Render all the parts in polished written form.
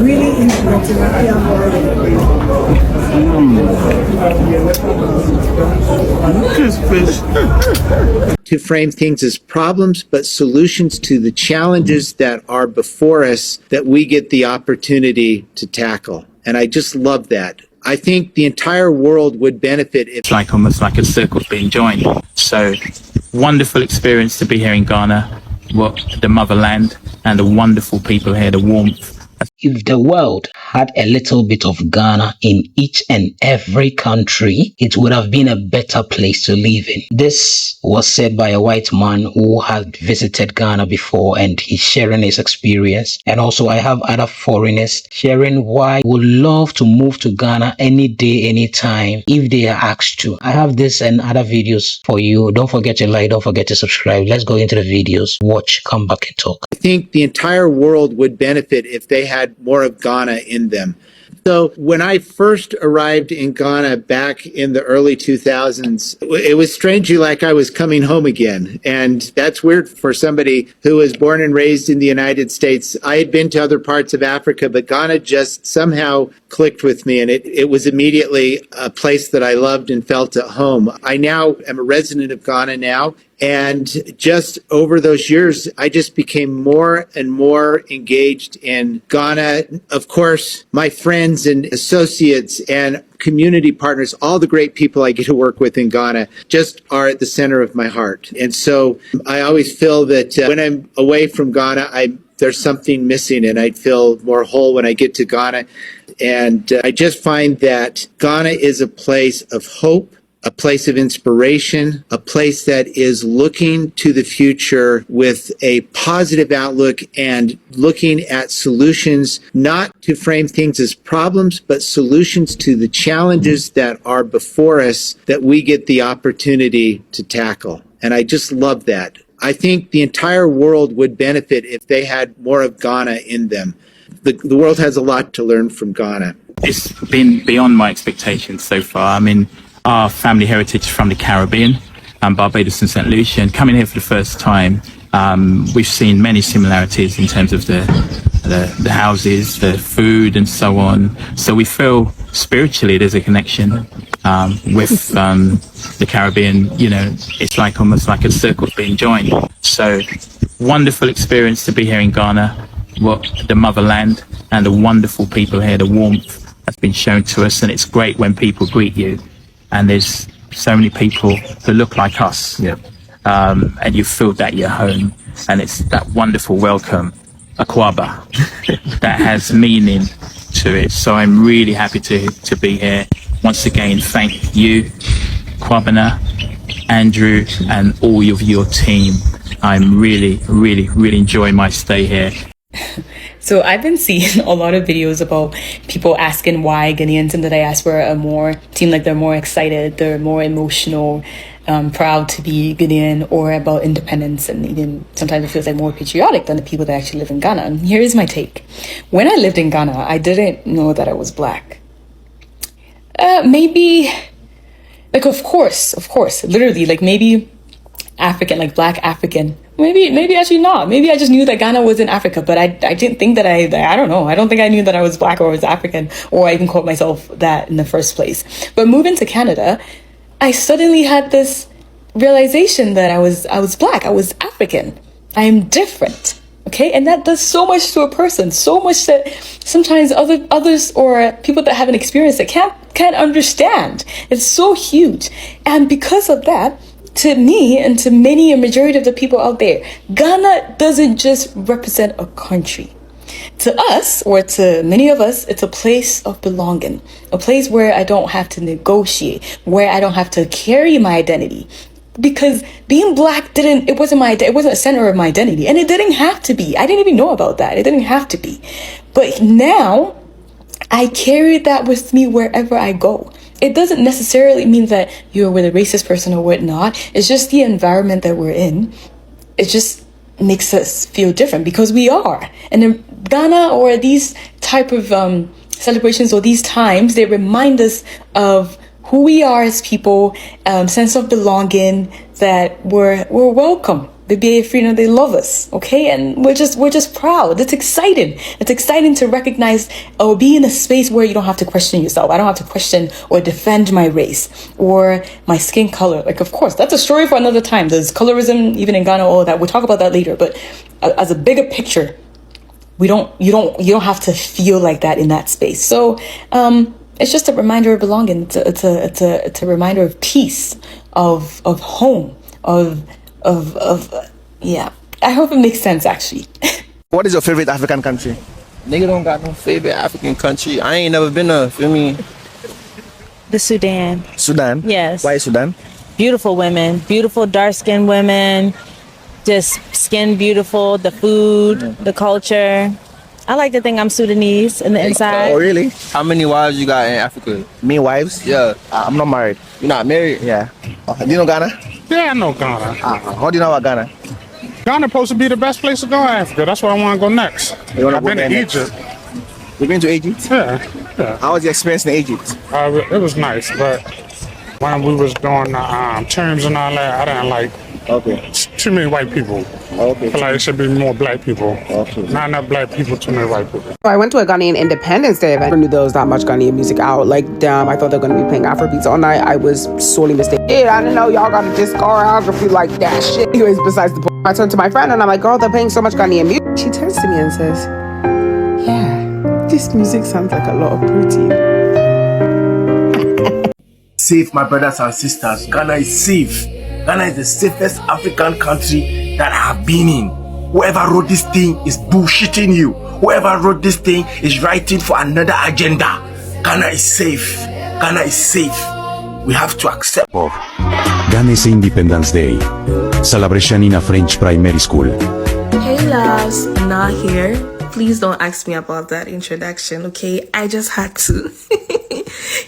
really intellectually to frame things as problems, but solutions to the challenges that are before us that we get the opportunity to tackle. And I just love that. I think the entire world would benefit if... It's like almost like a circle being joined. So wonderful experience to be here in Ghana, the motherland, and the wonderful people here, the warmth. If the world had a little bit of Ghana in each and every country, it would have been a better place to live in. This was said by a white man who had visited Ghana before, and he's sharing his experience. And also I have other foreigners sharing why they would love to move to Ghana any day, anytime, if they are asked to. I have this and other videos for you. Don't forget to like, don't forget to subscribe. Let's go into the videos. Watch, come back and talk. I think the entire world would benefit if they had more of Ghana in them. So when I first arrived in Ghana back in the early 2000s, it was strangely like I was coming home again. And that's weird for somebody who was born and raised in the United States. I had been to other parts of Africa, but Ghana just somehow clicked with me. And it was immediately a place that I loved and felt at home. I now am a resident of Ghana now. And just over those years, I just became more and more engaged in Ghana. Of course, my friends and associates and community partners, all the great people I get to work with in Ghana just are at the center of my heart. And so I always feel that when I'm away from Ghana, there's something missing, and I feel more whole when I get to Ghana. And I just find that Ghana is a place of hope, a place of inspiration, a place that is looking to the future with a positive outlook and looking at solutions, not to frame things as problems, but solutions to the challenges that are before us that we get the opportunity to tackle. And I just love that. I think the entire world would benefit if they had more of Ghana in them. The world has a lot to learn from Ghana. It's been beyond my expectations so far. I mean, our family heritage from the Caribbean, Barbados and St. Lucia, and coming here for the first time, we've seen many similarities in terms of the houses, the food, and so on. So we feel spiritually there's a connection with the Caribbean. You know, it's like almost like a circle being joined. So wonderful experience to be here in Ghana, the motherland, and the wonderful people here, the warmth that's been shown to us. And it's great when people greet you. And there's so many people who look like us. Yeah. And you feel that you're home. And it's that wonderful welcome, Akwaba, that has meaning to it. So I'm really happy to be here. Once again, thank you, Kwabena, Andrew, and all of your team. I'm really enjoying my stay here. So I've been seeing a lot of videos about people asking why Ghanaians in the diaspora seem like they're more excited, they're more emotional, proud to be Ghanaian, or about independence, and even sometimes it feels like more patriotic than the people that actually live in Ghana. And here is my take. When I lived in Ghana, I didn't know that I was black. Maybe, like, of course, literally, like maybe African, like black African. Maybe actually not. Maybe I just knew that Ghana was in Africa, but I didn't think that I don't know. I don't think I knew that I was black or was African, or I even called myself that in the first place. But moving to Canada, I suddenly had this realization that I was black. I was African. I am different. Okay, and that does so much to a person, so much that sometimes others or people that haven't experienced it can't understand. It's so huge, and because of that, to me and to a majority of the people out there, Ghana doesn't just represent a country. To us, or to many of us, it's a place of belonging, a place where I don't have to negotiate, where I don't have to carry my identity. Because being black it wasn't a center of my identity, and it didn't have to be. I didn't even know about that. It didn't have to be. But now I carry that with me wherever I go. It doesn't necessarily mean that you're with a racist person or whatnot. It's just the environment that we're in. It just makes us feel different because we are. And in Ghana, or these type of celebrations or these times, they remind us of who we are as people, sense of belonging, that we're welcome. They be freedom. They love us. Okay. And we're just proud. It's exciting. It's exciting to recognize or be in a space where you don't have to question yourself. I don't have to question or defend my race or my skin color. Like, of course, that's a story for another time. There's colorism even in Ghana, all of that. We'll talk about that later. But as a bigger picture, you don't have to feel like that in that space. So, it's just a reminder of belonging. It's a reminder of peace, of home, yeah. I hope it makes sense, actually. What is your favorite African country? Nigga don't got no favorite African country. I ain't never been there, feel me? The Sudan. Sudan? Yes. Why Sudan? Beautiful women, beautiful dark-skinned women, just skin beautiful, the food, the culture. I like to think I'm Sudanese in the inside. Oh, really? How many wives you got in Africa? Me wives? Yeah. I'm not married. You not married? Yeah. Do you know Ghana? Yeah, I know Ghana. How do you know about Ghana? Ghana supposed to be the best place to go in Africa. That's where I want to go next. You wanna I've go been there to next? Egypt. You've been to Egypt? Yeah. How was your experience in Egypt? It was nice, but when we was doing the terms and all that, I didn't like Okay. too many white people. Okay. I feel like it should be more black people. Okay. Not enough black people, too many white people. I went to a Ghanaian Independence Day event. I knew there was that much Ghanaian music out. Like, damn, I thought they were going to be playing Afrobeats all night. I was sorely mistaken. Yeah, I didn't know y'all got a discography like that shit. Anyways, besides the point, I turned to my friend and I'm like, girl, they're playing so much Ghanaian music. She turns to me and says, yeah, this music sounds like a lot of protein. Safe, my brothers and sisters. Ghana is safe. Ghana is the safest African country that I have been in. Whoever wrote this thing is bullshitting you. Whoever wrote this thing is writing for another agenda. Ghana is safe. Ghana is safe. We have to accept. Ghana's Independence Day celebration in a French primary school. Hey loves, not here. Please don't ask me about that introduction, okay? I just had to.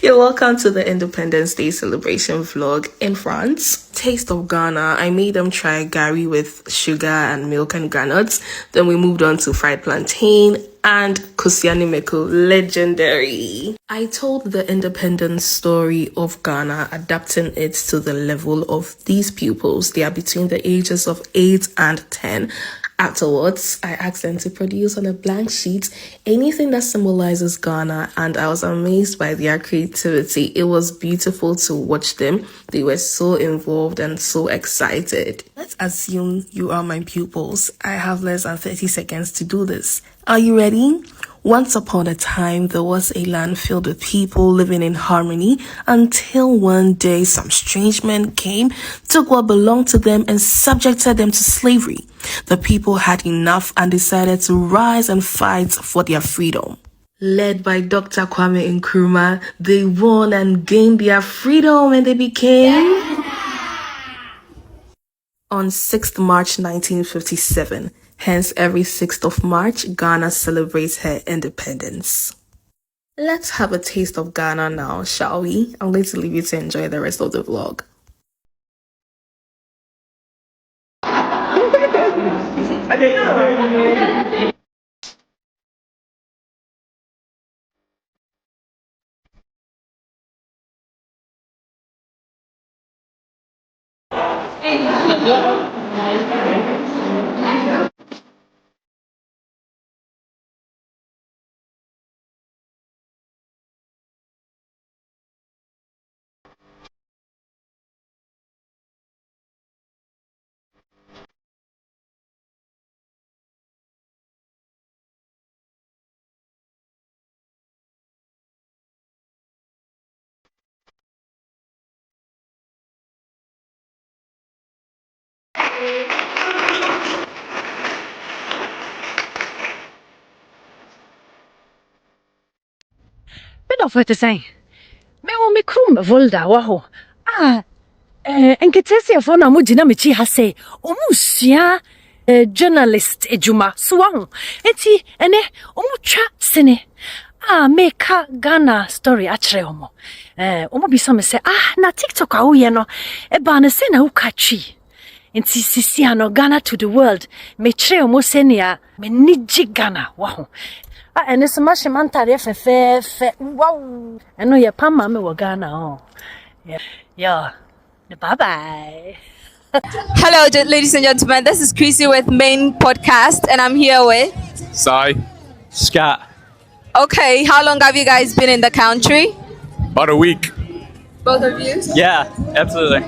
You're welcome to the Independence Day celebration vlog in France. Taste of Ghana. I made them try gari with sugar and milk and granuts. Then we moved on to fried plantain and kusiani meko, legendary. I told the independence story of Ghana, adapting it to the level of these pupils. They are between the ages of 8 and 10. Afterwards, I asked them to produce on a blank sheet anything that symbolizes Ghana, and I was amazed by their creativity. It was beautiful to watch them. They were so involved and so excited. Let's assume you are my pupils. I have less than 30 seconds to do this. Are you ready? Once upon a time, there was a land filled with people living in harmony until one day some strange men came, took what belonged to them and subjected them to slavery. The people had enough and decided to rise and fight for their freedom. Led by Dr. Kwame Nkrumah, they won and gained their freedom and they became... On 6th March 1957. Hence, every 6th of March, Ghana celebrates her independence. Let's have a taste of Ghana now, shall we? I'm going to leave you to enjoy the rest of the vlog. Of what to say. Me wo me krum volda wa ho. Enketesi afo na mo gina me chi ha say. Omu sua journalist ejuma so wa ho. Enti ene omu twa sene. Meka Ghana story achre omo. Omu bi so me say na TikTok a wo ye no. E ba na say na wo ka twi. Enti sisi ano Ghana to the world. Me chre omo senia me niji Ghana wa ho. And it's a much mantare fe wow. I know your pama me wa Ghana oh. Yeah. Bye bye. Hello, ladies and gentlemen. This is Chrissy with Main Podcast, and I'm here with Sai. Scott. Okay, how long have you guys been in the country? About a week. Both of you? Yeah, absolutely.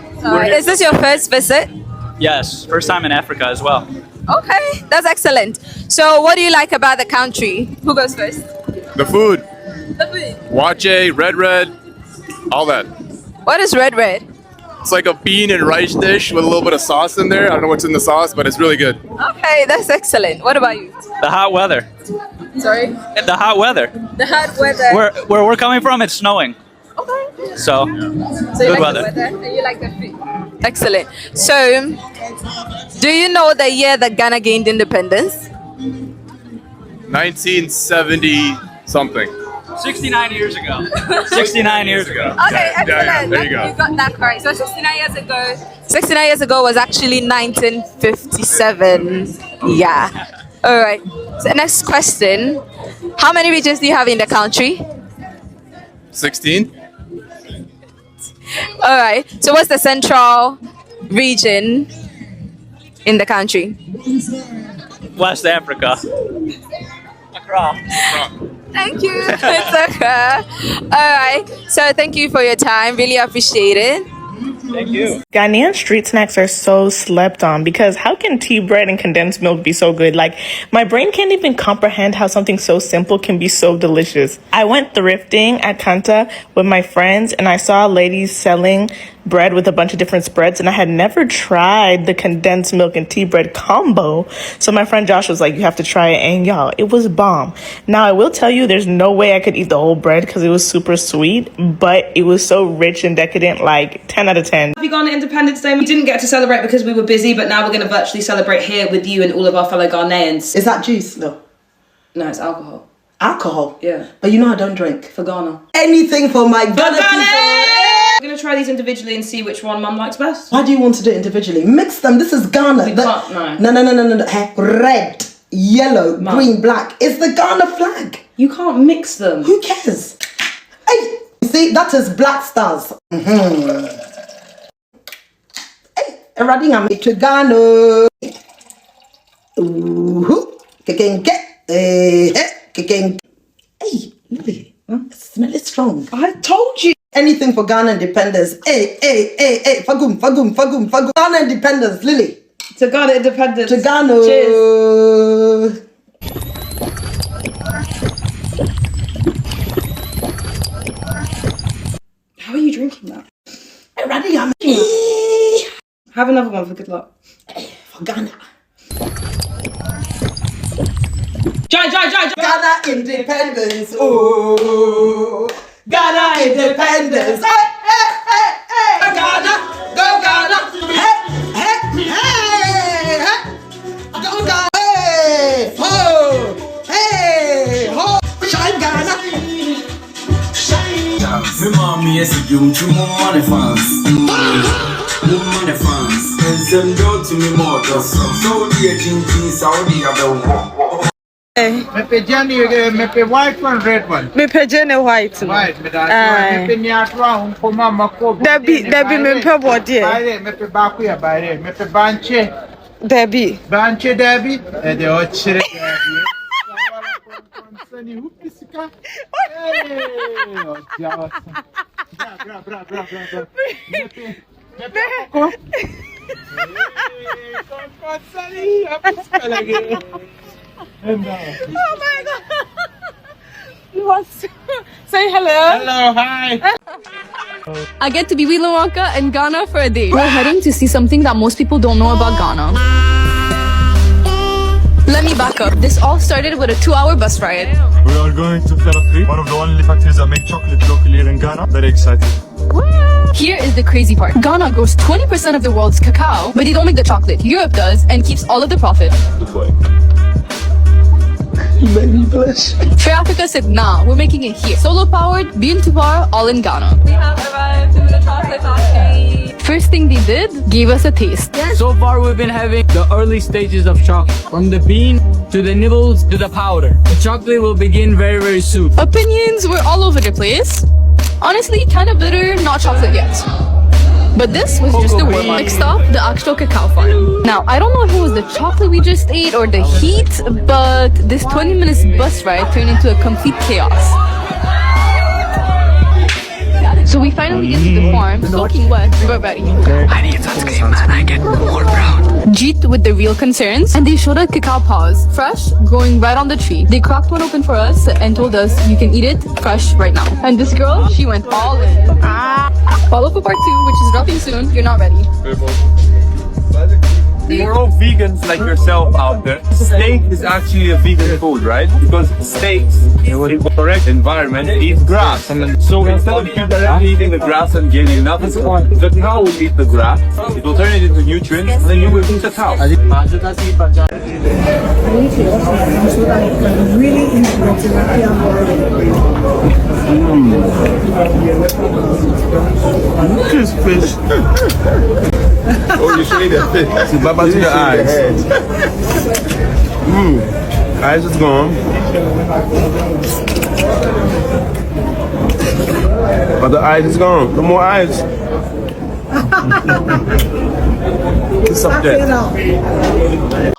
Is this your first visit? Yes, first time in Africa as well. Okay, that's excellent. So, what do you like about the country? Who goes first? The food. The food. WHYTE, red, all that. What is red? It's like a bean and rice dish with a little bit of sauce in there. I don't know what's in the sauce, but it's really good. Okay, that's excellent. What about you? The hot weather. Sorry? The hot weather. The hot weather. Where we're coming from, it's snowing. Okay. So So you good like weather. the weather and you like the food. Excellent. So, do you know the year that Ghana gained independence? 1970 something. 69 years ago. 69 years ago. Okay, excellent. There you go. You got that correct. So 69 years ago. 69 years ago was actually 1957. Yeah. All right. So next question. How many regions do you have in the country? 16? All right. So what's the central region in the country? West Africa. Accra. Thank you. It's okay. All right. So thank you for your time. Really appreciate it. Thank you. Ghanaian street snacks are so slept on because how can tea bread and condensed milk be so good? Like, my brain can't even comprehend how something so simple can be so delicious. I went thrifting at Kanta with my friends and I saw ladies selling bread with a bunch of different spreads, and I had never tried the condensed milk and tea bread combo. So my friend Josh was like, you have to try it, and y'all, it was bomb. Now, I will tell you, there's no way I could eat the whole bread because it was super sweet, but it was so rich and decadent, like 10 out of 10. Happy Ghana Independence Day. We didn't get to celebrate because we were busy, but now we're going to virtually celebrate here with you and all of our fellow Ghanaians. Is that juice? No. No, it's alcohol. Alcohol? Yeah. But you know I don't drink. For Ghana. Anything for my Ghana people. We're going to try these individually and see which one Mum likes best. Why do you want to do it individually? Mix them. This is Ghana. We can't, no. No. Red, yellow, green, black. It's the Ghana flag. You can't mix them. Who cares? Hey, you see, that is Black Stars. Hey, Rading, I'm to Ghana. Hey, Lily, smell it strong. I told you. Anything for Ghana independence. Hey, fagum. Ghana independence, Lily. To Ghana independence. To Ghana. Cheers. How are you drinking that? Have another one for good luck. For Ghana. Jai. Ghana independence. Oh. Ghana independence. Hey. Ghana. Go Ghana. Hey. Go Ghana. Hey. Ho. Hey. Ho. Shine Ghana. Me mommy is a young money fans. Money fans. And some go to me more. Saudi Arabia, Saudi Arabia. Mepe Jenny, mepe white one, red one. Mepe Jenny white. White, mepe Niatra, Umpoma Mako. Debbie, mepe body. Mepe Bakuya, mepe Banche. Debbie. Banche, Debbie. And the Ochre. Oh my God! Say hello. Hello, hi. I get to be with Lawaka and Ghana for a day. We're heading to see something that most people don't know about Ghana. Let me back up. This all started with a 2-hour bus ride. We are going to Felakri, one of the only factories that make chocolate locally here in Ghana. Very excited. Here is the crazy part. Ghana grows 20% of the world's cacao, but they don't make the chocolate. Europe does and keeps all of the profit. Good boy. You made me blush. Fair Africa said, nah, we're making it here. Solo powered, bean to bar, all in Ghana. We have arrived in the chocolate factory. First thing they did, gave us a taste. So far we've been having the early stages of chocolate. From the bean, to the nibbles, to the powder. The chocolate will begin very, very soon. Opinions were all over the place. Honestly, kind of bitter, not chocolate yet. But this was just the warm-up. Next stop, the actual cacao farm. Now, I don't know if it was the chocolate we just ate or the heat, but this 20 minutes bus ride turned into a complete chaos. So we finally get to the farm, soaking wet, but ready. I need sunscreen, man. I get more brown. Jeet with the real concerns, and they showed us cacao paws, fresh, growing right on the tree. They cracked one open for us and told us you can eat it fresh right now. And this girl, she went all in. Follow for part 2, which is dropping soon. You're not ready. For all vegans like yourself out there, steak is actually a vegan food, right? Because steaks in the correct environment eat grass. So instead of you directly eating the grass and gaining nothing, the cow will eat the grass, it will turn it into nutrients, and then you will eat the cow. Look at his fish. Oh, you should eat that fish. See, Baba to the eyes. Eyes is gone. But the eyes is gone. No more eyes.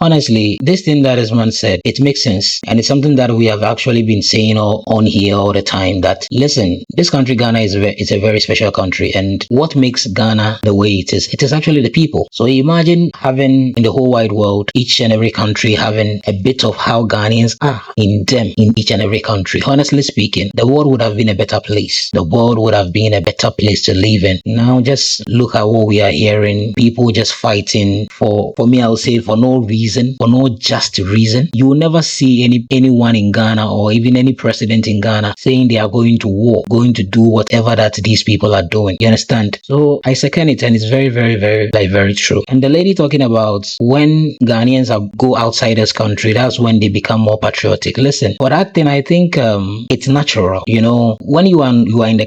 Honestly, this thing that this man said, it makes sense. And it's something that we have actually been saying on here all the time, that listen, this country, Ghana, is a very special country. And what makes Ghana the way it is actually the people. So imagine having in the whole wide world, each and every country having a bit of how Ghanaians are in them in each and every country. Honestly speaking, the world would have been a better place. The world would have been a better place to live in. Now just look at what we are hearing. People just fighting for me, I'll say for no reason, for no just reason. You will never see anyone in Ghana or even any president in Ghana saying they are going to war, going to do whatever that these people are doing. You understand? So I second it, and it's very, very, very, like very true. And the lady talking about when Ghanaians go outside this country, that's when they become more patriotic. Listen, for that thing, I think it's natural. You know, when you are in the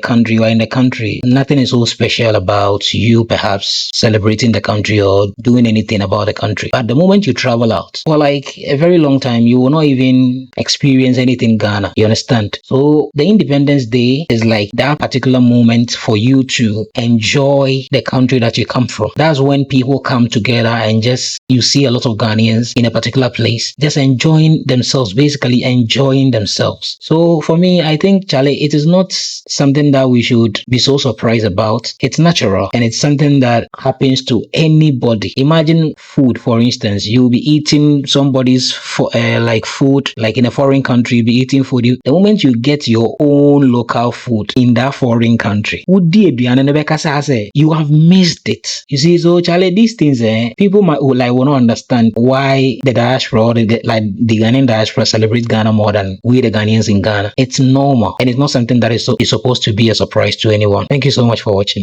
country, nothing is so special about you perhaps celebrating the country or doing anything about the country. But the moment you travel out for like a very long time, you will not even experience anything in Ghana. You understand? So the Independence Day is like that particular moment for you to enjoy the country that you come from. That's when people come together and just, you see a lot of Ghanaians in a particular place just enjoying themselves, basically enjoying themselves. So for me, I think, Charlie, it is not something that we should be so surprised about. It's natural, and it's something that happens to anybody. Imagine food, for instance. You'll be eating somebody's food, like in a foreign country, you'll be eating food. The moment you get your own local food in that foreign country, you have missed it. You see, so Charlie, these things, people will not understand why the diaspora, the Ghanaian diaspora, celebrate Ghana more than we the Ghanaians in Ghana. It's normal, and it's not something that is supposed to be a surprise to anyone. Thank you so much for watching.